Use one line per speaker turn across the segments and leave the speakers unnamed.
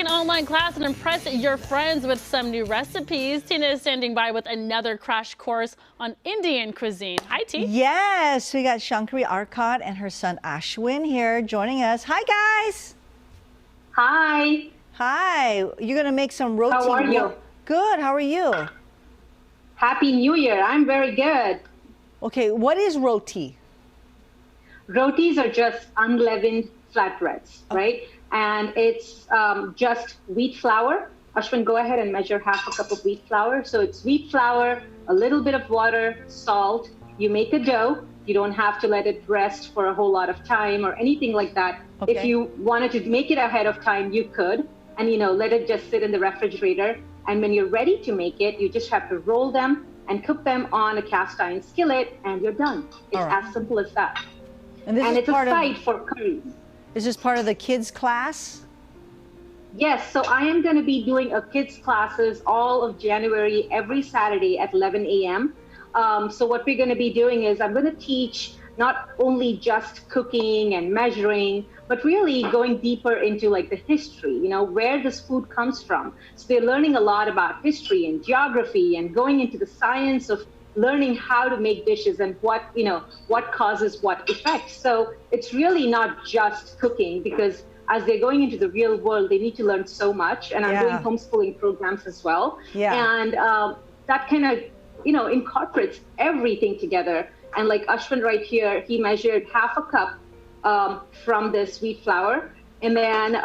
an online class and impress your friends with some new recipes. Tina is standing by with another crash course on Indian cuisine. Hi, T.
Yes, we got Shakari Arcot and her son Ashwin here joining us. Hi, guys.
Hi.
Hi. You're going to make some roti.
How are you?
Good. How are you?
Happy New Year. I'm very good.
Okay, what is roti?
Rotis are just unleavened flatbreads, right? And it's just wheat flour. Ashwin, go ahead and measure half a cup of wheat flour. So it's wheat flour, a little bit of water, salt. You make a dough. You don't have to let it rest for a whole lot of time or anything like that.
Okay.
If you wanted to make it ahead of time, you could. And, let it just sit in the refrigerator. And when you're ready to make it, you just have to roll them and cook them on a cast iron skillet, and you're done. It's as simple as that.
And
it's a side for curries.
Is this part of the kids' class?
Yes, so I am going to be doing a kids' classes all of January, every Saturday at 11 a.m. So what we're going to be doing is I'm going to teach not only just cooking and measuring, but really going deeper into like the history, where this food comes from. So they're learning a lot about history and geography and going into the science of learning how to make dishes and what causes what effects. So it's really not just cooking, because as they're going into the real world, they need to learn so much. And I'm doing homeschooling programs as well. Yeah. And that kind of, incorporates everything together. And like Ashwin right here, he measured half a cup from this wheat flour. And then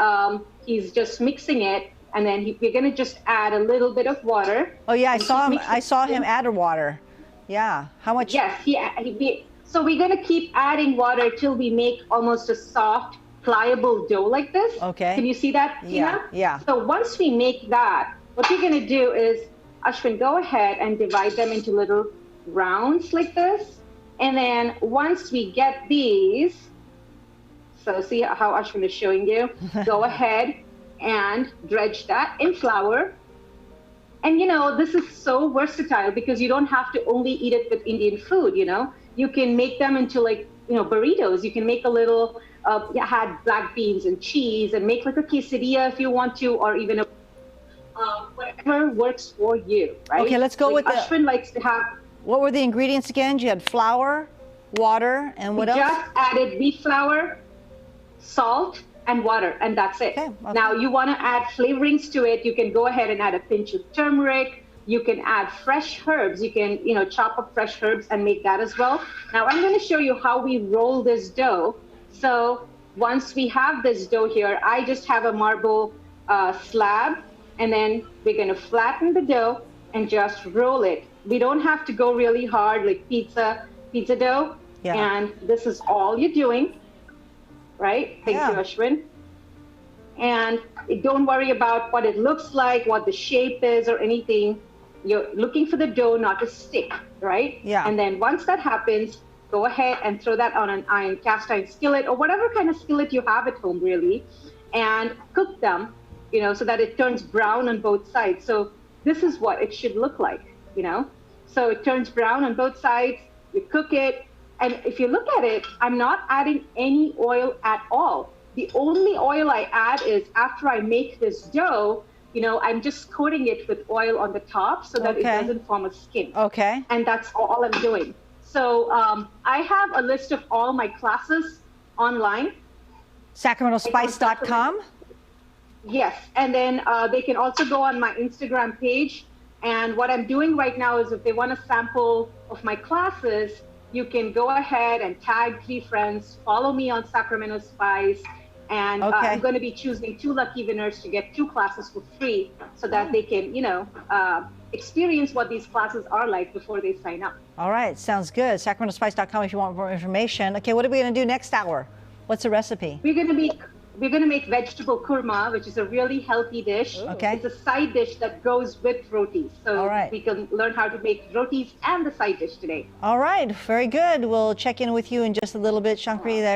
he's just mixing it. And then we're going to just add a little bit of water.
Oh, yeah, I saw him add water. Yeah. How much?
Yes. So we're going to keep adding water till we make almost a soft, pliable dough like this. Okay. Can you see that, Tina?
Yeah. Yeah.
So once we make that, what we're going to do is, Ashwin, go ahead and divide them into little rounds like this. And then once we get these, so see how Ashwin is showing you, go ahead and dredge that in flour. And this is so versatile because you don't have to only eat it with Indian food, You can make them into burritos. You can make a little, had black beans and cheese and make like a quesadilla if you want to, or even whatever works for you, right?
Okay, let's go with
Ashwin likes to have.
What were the ingredients again? You had flour, water, and what else?
Just added wheat flour, salt, and water, and that's it. Okay. Now you want to add flavorings to it. You can go ahead and add a pinch of turmeric. You can add fresh herbs. You can, chop up fresh herbs and make that as well. Now I'm going to show you how we roll this dough. So once we have this dough here, I just have a marble slab, and then we're going to flatten the dough and just roll it. We don't have to go really hard like pizza dough. Yeah. And this is all you're doing. Right? Thank you, Ashwin. And don't worry about what it looks like, what the shape is or anything. You're looking for the dough not to stick, right? Yeah. And then once that happens, go ahead and throw that on an cast iron skillet or whatever kind of skillet you have at home, really, and cook them, so that it turns brown on both sides. So this is what it should look like, So it turns brown on both sides, you cook it. And if you look at it, I'm not adding any oil at all. The only oil I add is after I make this dough, I'm just coating it with oil on the top so that it doesn't form a skin. Okay. And that's all I'm doing. So I have a list of all my classes online.
SacramentoSpice.com?
Yes. And then they can also go on my Instagram page. And what I'm doing right now is if they want a sample of my classes, you can go ahead and tag 3 friends, follow me on Sacramento Spice, and I'm going to be choosing 2 lucky winners to get 2 classes for free so that they can, experience what these classes are like before they sign up.
All right, sounds good. SacramentoSpice.com if you want more information. Okay, what are we going to do next hour? What's the recipe?
We're going to make vegetable kurma, which is a really healthy dish. Okay. It's a side dish that goes with rotis. So we can learn how to make rotis and the side dish today.
All right, very good. We'll check in with you in just a little bit, Shakari.